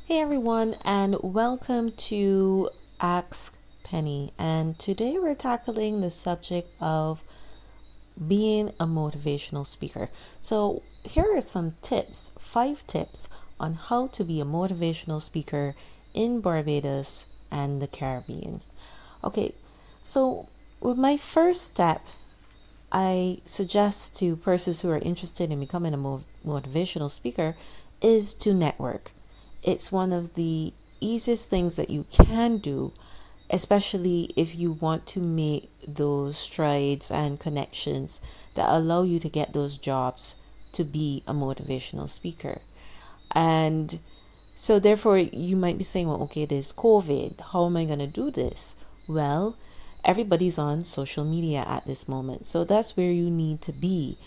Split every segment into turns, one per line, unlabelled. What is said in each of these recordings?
Hey everyone, and welcome to Ask Penny. And today we're tackling the subject of being a motivational speaker. So, here are some tips 5 tips on how to be a motivational speaker in Barbados and the Caribbean. Okay, so with my first step, I suggest to persons who are interested in becoming a motivational speaker is to network. It's one of the easiest things that you can do, especially if you want to make those strides and connections that allow you to get those jobs to be a motivational speaker. And so, therefore, you might be saying, well, okay, there's COVID. How am I going to do this? Well, everybody's on social media at this moment. So, that's where you need to be.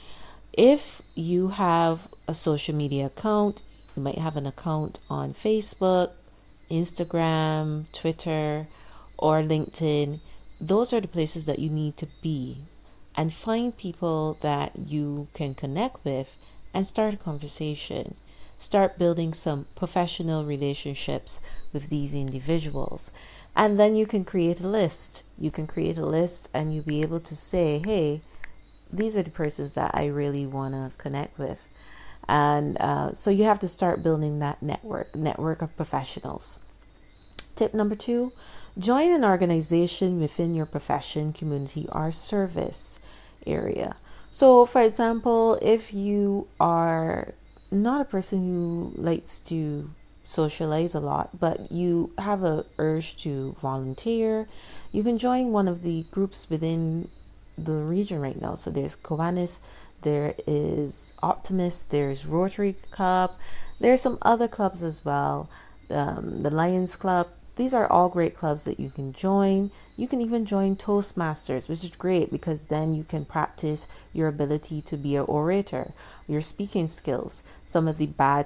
If you have a social media account, you might have an account on Facebook, Instagram, Twitter, or LinkedIn. Those are the places that you need to be and find people that you can connect with and start a conversation. Start building some professional relationships with these individuals. And then you can create a list. You can create a list and you'll be able to say, hey, these are the persons that I really want to connect with. And so you have to start building that network of professionals. Tip number 2, join an organization within your profession, community, or service area. So, for example, if you are not a person who likes to socialize a lot, but you have a urge to volunteer, you can join one of the groups within the region right now. So there's Kiwanis, there is Optimist, there's Rotary Club, there's some other clubs as well, the Lions Club. These are all great clubs that you can join. You can even join Toastmasters, which is great because then you can practice your ability to be an orator, your speaking skills. Some of the bad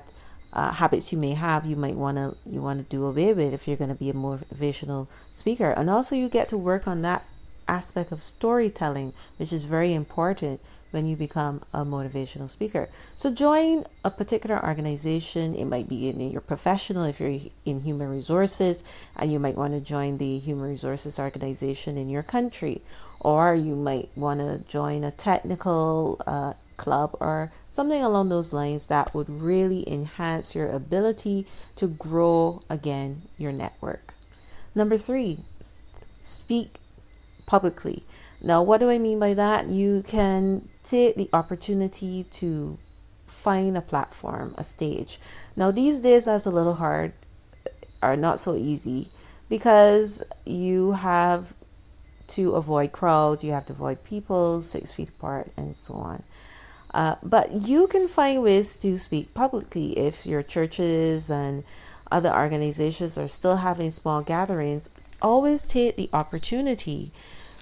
habits you may have, you want to do away with if you're going to be a motivational speaker. And also, you get to work on that aspect of storytelling, which is very important when you become a motivational speaker. So join a particular organization. It might be in your professional, if you're in human resources, and you might want to join the human resources organization in your country, or you might want to join a technical club or something along those lines that would really enhance your ability to grow again your network. Number 3, speak publicly. Now, what do I mean by that? You can take the opportunity to find a platform, a stage. Now, these days that's a little hard or not so easy because you have to avoid crowds, you have to avoid people 6 feet apart, and so on. But you can find ways to speak publicly if your churches and other organizations are still having small gatherings. Always take the opportunity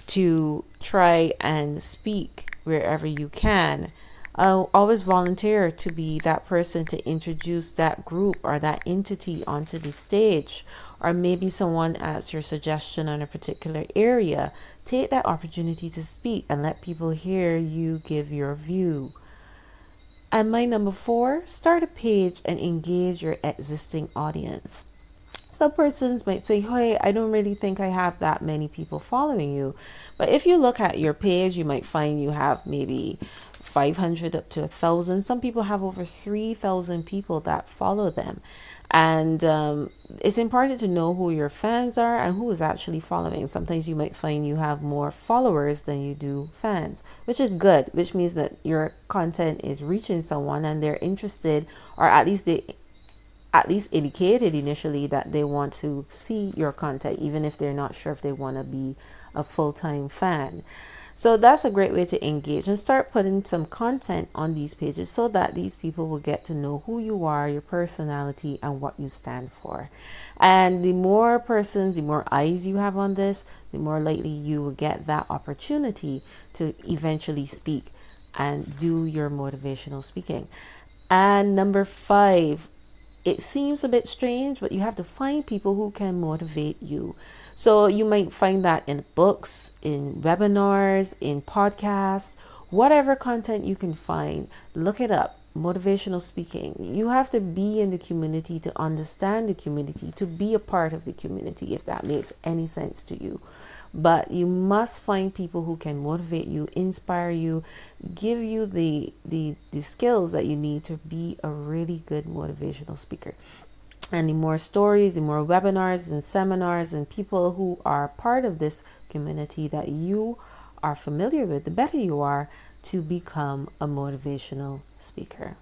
to try and speak wherever you can. Always volunteer to be that person to introduce that group or that entity onto the stage, or maybe someone asks your suggestion on a particular area. Take that opportunity to speak and let people hear you give your view. And my number 4, start a page and engage your existing audience. Some persons might say, hey, I don't really think I have that many people following you. But if you look at your page, you might find you have maybe 500 up to 1,000. Some people have over 3,000 people that follow them. And it's important to know who your fans are and who is actually following. Sometimes you might find you have more followers than you do fans, which is good, which means that your content is reaching someone and they're interested, or at least indicated initially that they want to see your content, even if they're not sure if they want to be a full-time fan. So that's a great way to engage and start putting some content on these pages so that these people will get to know who you are, your personality, and what you stand for. And the more persons, the more eyes you have on this, the more likely you will get that opportunity to eventually speak and do your motivational speaking. And number 5, it seems a bit strange, but you have to find people who can motivate you. So you might find that in books, in webinars, in podcasts, whatever content you can find, look it up. motivational speaking, you have to be in the community to understand the community, to be a part of the community, if that makes any sense to you. But you must find people who can motivate you, inspire you, give you the skills that you need to be a really good motivational speaker. And the more stories, the more webinars and seminars and people who are part of this community that you are familiar with, the better you are to become a motivational speaker.